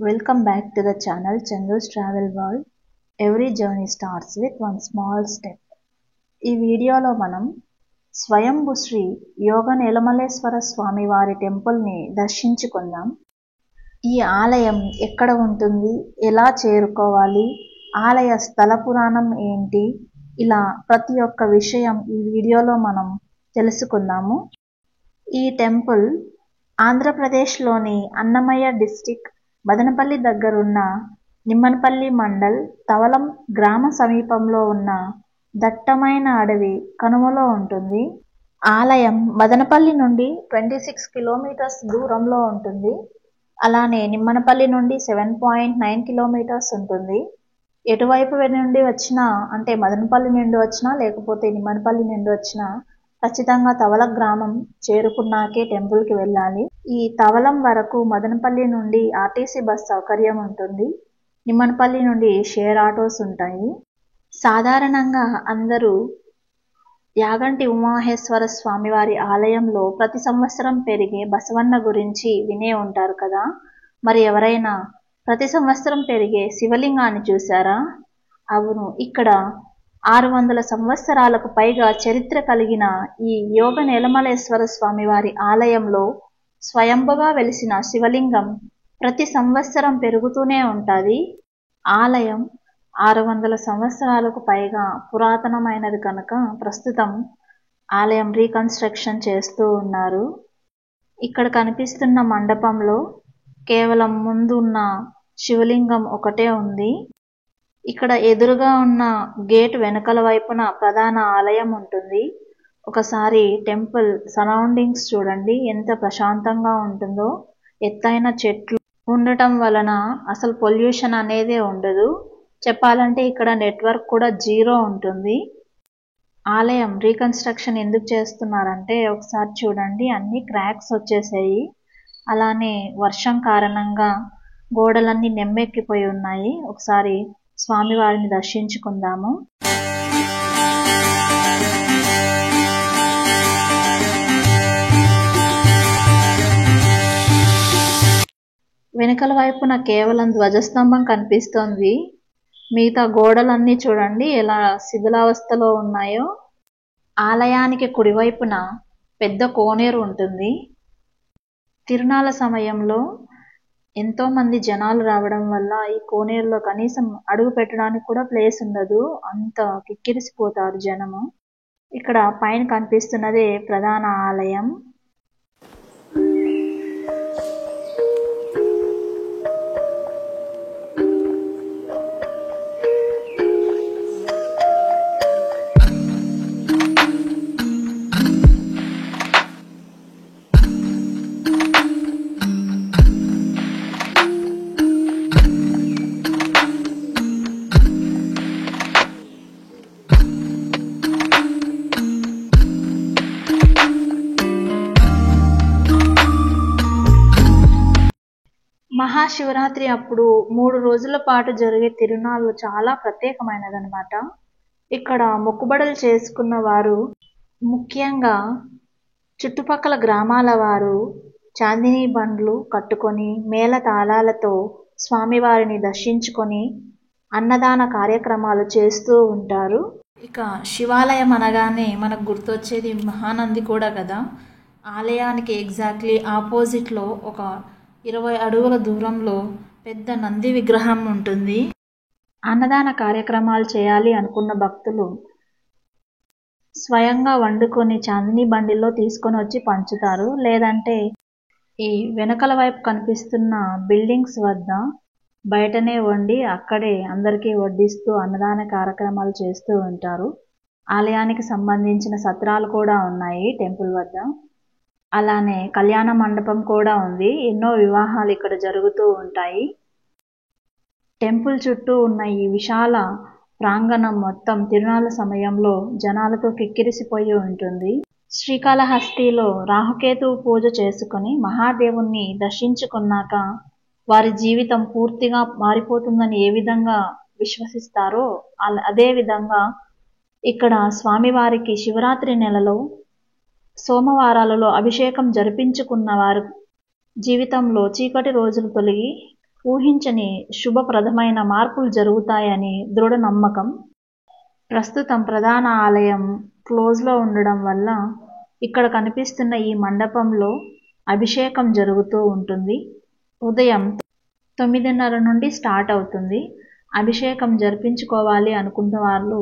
Welcome back to the channel Chandu's Travel World. Every journey starts with one small step. ఈ వీడియోలో మనం స్వయంభూ శ్రీ యోగ నీలమలేశ్వర స్వామి వారి టెంపుల్ని దర్శించుకుందాం. ఈ ఆలయం ఎక్కడ ఉంటుంది, ఎలా చేరుకోవాలి, ఆలయ స్థల పురాణం ఏంటి, ఇలా ప్రతి ఒక్క విషయం ఈ వీడియోలో మనం తెలుసుకుందాము. ఈ టెంపుల్ ఆంధ్రప్రదేశ్లోని అన్నమయ్య డిస్టిక్ మదనపల్లి దగ్గరున్న నిమ్మనపల్లి మండల్ తవలం గ్రామ సమీపంలో ఉన్న దట్టమైన అడవి కనుమలో ఉంటుంది. ఆలయం మదనపల్లి నుండి 26 కిలోమీటర్స్ దూరంలో ఉంటుంది. అలానే నిమ్మనపల్లి నుండి 7.9 కిలోమీటర్స్ ఉంటుంది. ఎటువైపు నుండి వచ్చినా, అంటే మదనపల్లి నుండి వచ్చినా లేకపోతే నిమ్మనపల్లి నుండి వచ్చినా ఖచ్చితంగా తవల గ్రామం చేరుకున్నాకే టెంపుల్కి వెళ్ళాలి. ఈ తవలం వరకు మదనపల్లి నుండి ఆర్టీసీ బస్ సౌకర్యం ఉంటుంది. నిమ్మనపల్లి నుండి షేర్ ఆటోస్ ఉంటాయి. సాధారణంగా అందరూ యాగంటి ఉమామహేశ్వర స్వామివారి ఆలయంలో ప్రతి సంవత్సరం పెరిగే బసవన్న గురించి వినే ఉంటారు కదా. మరి ఎవరైనా ప్రతి సంవత్సరం పెరిగే శివలింగాన్ని చూసారా? అవును, ఇక్కడ 600 సంవత్సరాలకు పైగా చరిత్ర కలిగిన ఈ యోగ నీలమలేశ్వర స్వామివారి ఆలయంలో స్వయంభుగా వెలిసిన శివలింగం ప్రతి సంవత్సరం పెరుగుతూనే ఉంటుంది. ఆలయం 600 సంవత్సరాలకు పైగా పురాతనమైనది కనుక ప్రస్తుతం ఆలయం రీకన్స్ట్రక్షన్ చేస్తూ ఉన్నారు. ఇక్కడ కనిపిస్తున్న మండపంలో కేవలం ముందు ఉన్న శివలింగం ఒకటే ఉంది. ఇక్కడ ఎదురుగా ఉన్న గేట్ వెనకల వైపున ప్రధాన ఆలయం ఉంటుంది. ఒకసారి టెంపుల్ సరౌండింగ్స్ చూడండి, ఎంత ప్రశాంతంగా ఉంటుందో. ఎత్తైన చెట్లు ఉండటం వలన అసలు పొల్యూషన్ అనేదే ఉండదు. చెప్పాలంటే ఇక్కడ నెట్వర్క్ కూడా 0 ఉంటుంది. ఆలయం రీకన్స్ట్రక్షన్ ఎందుకు చేస్తున్నారంటే ఒకసారి చూడండి, అన్ని క్రాక్స్ వచ్చేసాయి. అలానే వర్షం కారణంగా గోడలన్నీ నెమ్మెక్కిపోయి ఉన్నాయి. ఒకసారి స్వామివారిని దర్శించుకుందాము. వెనకల వైపున కేవలం ధ్వజస్తంభం కనిపిస్తోంది. మిగతా గోడలన్నీ చూడండి ఎలా శిథిలావస్థలో ఉన్నాయో. ఆలయానికి కుడివైపున పెద్ద కోనేరు ఉంటుంది. తిరునాళ్ళ సమయంలో ఎంతో మంది జనాలు రావడం వల్ల ఈ కోనేరులో కనీసం అడుగు పెట్టడానికి కూడా ప్లేస్ ఉండదు. అంత కిక్కిరిసిపోతారు జనము. ఇక్కడ పైన కనిపిస్తున్నదే ప్రధాన ఆలయం. మహాశివరాత్రి అప్పుడు 3 రోజుల పాటు జరిగే తిరునాళ్ళు చాలా ప్రత్యేకమైనదన్నమాట. ఇక్కడ మొక్కుబడులు చేసుకున్న వారు, ముఖ్యంగా చుట్టుపక్కల గ్రామాల వారు చాందినీ బండ్లు కట్టుకొని మేళ తాళాలతో స్వామివారిని దర్శించుకొని అన్నదాన కార్యక్రమాలు చేస్తూ ఉంటారు. ఇక శివాలయం అనగానే మనకు గుర్తొచ్చేది మహానంది కూడా కదా. ఆలయానికి ఎగ్జాక్ట్లీ ఆపోజిట్లో ఒక 20 అడుగుల దూరంలో పెద్ద నంది విగ్రహం ఉంటుంది. అన్నదాన కార్యక్రమాలు చేయాలి అనుకున్న భక్తులు స్వయంగా వండుకొని చాందినీ బండిలో తీసుకొని వచ్చి పంచుతారు. లేదంటే ఈ వెనకల వైపు కనిపిస్తున్న బిల్డింగ్స్ వద్ద బయటనే వండి అక్కడే అందరికీ వడ్డిస్తూ అన్నదాన కార్యక్రమాలు చేస్తూ ఉంటారు. ఆలయానికి సంబంధించిన సత్రాలు కూడా ఉన్నాయి టెంపుల్ వద్ద. అలానే కళ్యాణ మండపం కూడా ఉంది. ఎన్నో వివాహాలు ఇక్కడ జరుగుతూ ఉంటాయి. టెంపుల్ చుట్టూ ఉన్న ఈ విశాల ప్రాంగణం మొత్తం తిరునాళ్ళ సమయంలో జనాలతో కిక్కిరిసిపోయి ఉంటుంది. శ్రీకాళహస్తిలో రాహుకేతువు పూజ చేసుకుని మహాదేవుణ్ణి దర్శించుకున్నాక వారి జీవితం పూర్తిగా మారిపోతుందని ఏ విధంగా విశ్వసిస్తారో అదే విధంగా ఇక్కడ స్వామివారికి శివరాత్రి నెలలో సోమవారాలలో అభిషేకం జరిపించుకున్న వారు జీవితంలో చీకటి రోజులు తొలగి ఊహించని శుభప్రదమైన మార్పులు జరుగుతాయని దృఢ నమ్మకం. ప్రస్తుతం ప్రధాన ఆలయం క్లోజ్లో ఉండడం వల్ల ఇక్కడ కనిపిస్తున్న ఈ మండపంలో అభిషేకం జరుగుతూ ఉంటుంది. ఉదయం 9:30 నుండి స్టార్ట్ అవుతుంది. అభిషేకం జరిపించుకోవాలి అనుకున్న వాళ్ళు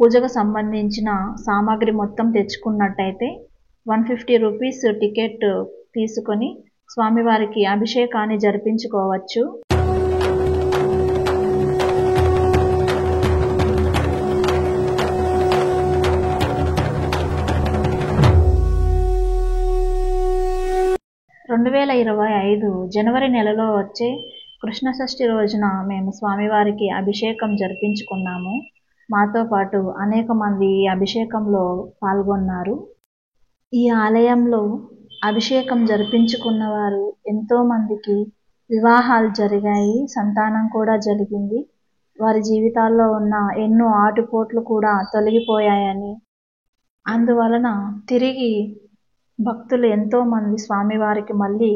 పూజకు సంబంధించిన సామాగ్రి మొత్తం తెచ్చుకున్నట్టయితే 150 రూపీస్ టికెట్ తీసుకొని స్వామివారికి అభిషేకాన్ని జరిపించుకోవచ్చు. జనవరి నెలలో వచ్చే కృష్ణ షష్ఠి రోజున మేము స్వామివారికి అభిషేకం జరిపించుకున్నాము. మాతో పాటు అనేక మంది ఈ అభిషేకంలో పాల్గొన్నారు. ఈ ఆలయంలో అభిషేకం జరిపించుకున్న వారు ఎంతోమందికి వివాహాలు జరిగాయి, సంతానం కూడా జరిగింది. వారి జీవితాల్లో ఉన్న ఎన్నో ఆటుపోట్లు కూడా తొలగిపోయాయని, అందువలన తిరిగి భక్తులు ఎంతోమంది స్వామివారికి మళ్ళీ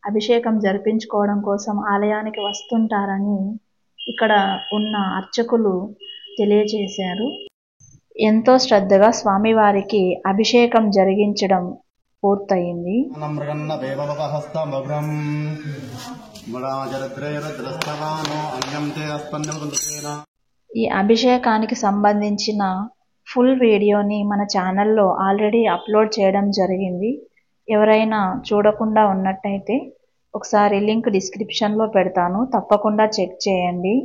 అభిషేకం జరిపించుకోవడం కోసం ఆలయానికి వస్తుంటారని ఇక్కడ ఉన్న అర్చకులు తెలియజేశారు. ఎంతో శ్రద్ధగా స్వామివారికి అభిషేకం జరిగించడం పూర్తయింది. ఈ అభిషేకానికి సంబంధించిన ఫుల్ వీడియోని మన ఛానల్లో ఆల్రెడీ అప్లోడ్ చేయడం జరిగింది. ఎవరైనా చూడకుండా ఉన్నట్టయితే ఒకసారి లింక్ డిస్క్రిప్షన్లో పెడతాను, తప్పకుండా చెక్ చేయండి.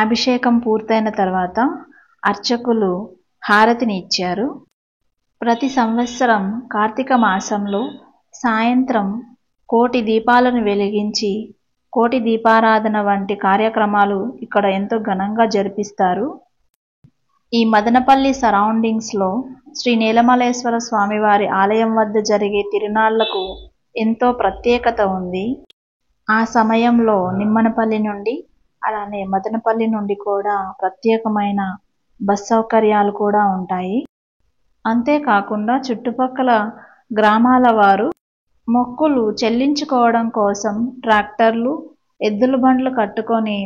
అభిషేకం పూర్తయిన తర్వాత అర్చకులు హారతిని ఇచ్చారు. ప్రతి సంవత్సరం కార్తీక మాసంలో సాయంత్రం కోటి దీపాలను వెలిగించి కోటి దీపారాధన వంటి కార్యక్రమాలు ఇక్కడ ఎంతో ఘనంగా జరిపిస్తారు. ఈ మదనపల్లి సరౌండింగ్స్లో శ్రీ నీలమలేశ్వర స్వామివారి ఆలయం వద్ద జరిగే తిరునాళ్లకు ఎంతో ప్రత్యేకత ఉంది. ఆ సమయంలో నిమ్మనపల్లి నుండి అలానే మదనపల్లి నుండి కూడా ప్రత్యేకమైన బస్ సౌకర్యాలు కూడా ఉంటాయి. అంతేకాకుండా చుట్టుపక్కల గ్రామాల వారు మొక్కులు చెల్లించుకోవడం కోసం ట్రాక్టర్లు, ఎద్దుల బండ్లు కట్టుకొని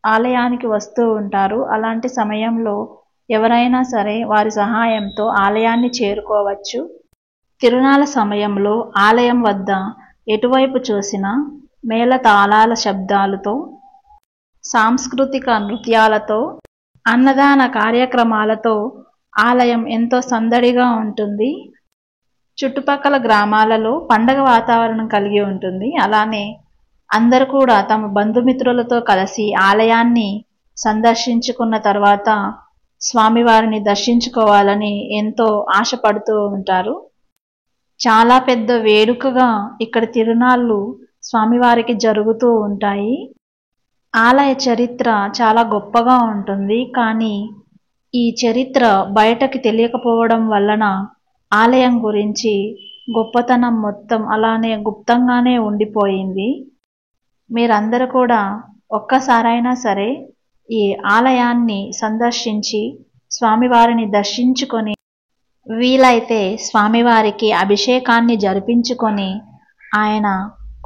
ఆలయానికి వస్తూ ఉంటారు. అలాంటి సమయంలో ఎవరైనా సరే వారి సహాయంతో ఆలయాన్ని చేరుకోవచ్చు. తిరునాళ్ల సమయంలో ఆలయం వద్ద ఎటువైపు చూసినా మేళతాళాల శబ్దాలతో, సాంస్కృతిక నృత్యాలతో, అన్నదాన కార్యక్రమాలతో ఆలయం ఎంతో సందడిగా ఉంటుంది. చుట్టుపక్కల గ్రామాలలో పండగ వాతావరణం కలిగి ఉంటుంది. అలానే అందరూ కూడా తమ బంధుమిత్రులతో కలిసి ఆలయాన్ని సందర్శించుకున్న తర్వాత స్వామివారిని దర్శించుకోవాలని ఎంతో ఆశపడుతూ ఉంటారు. చాలా పెద్ద వేడుకగా ఇక్కడ తిరునాళ్ళు స్వామివారికి జరుగుతూ ఉంటాయి. ఆలయ చరిత్ర చాలా గొప్పగా ఉంటుంది. కానీ ఈ చరిత్ర బయటకి తెలియకపోవడం వలన ఆలయం గురించి గొప్పతనం మొత్తం అలానే గుప్తంగానే ఉండిపోయింది. మీరందరూ కూడా ఒక్కసారైనా సరే ఈ ఆలయాన్ని సందర్శించి స్వామివారిని దర్శించుకొని వీలైతే స్వామివారికి అభిషేకాన్ని జరిపించుకొని ఆయన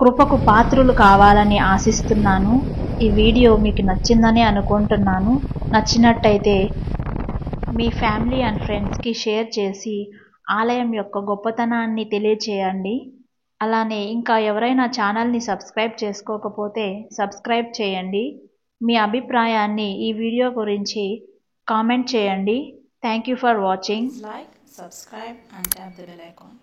కృపకు పాత్రులు కావాలని ఆశిస్తున్నాను. ఈ వీడియో మీకు నచ్చిందని అనుకుంటున్నాను. నచ్చినట్టయితే మీ ఫ్యామిలీ అండ్ ఫ్రెండ్స్కి షేర్ చేసి ఆలయం యొక్క గొప్పతనాన్ని తెలియచేయండి. అలానే ఇంకా ఎవరైనా ఛానల్ని సబ్స్క్రైబ్ చేసుకోకపోతే సబ్స్క్రైబ్ చేయండి. మీ అభిప్రాయాన్ని ఈ వీడియో గురించి కామెంట్ చేయండి. Thank you for watching. Like, subscribe and tap the bell icon.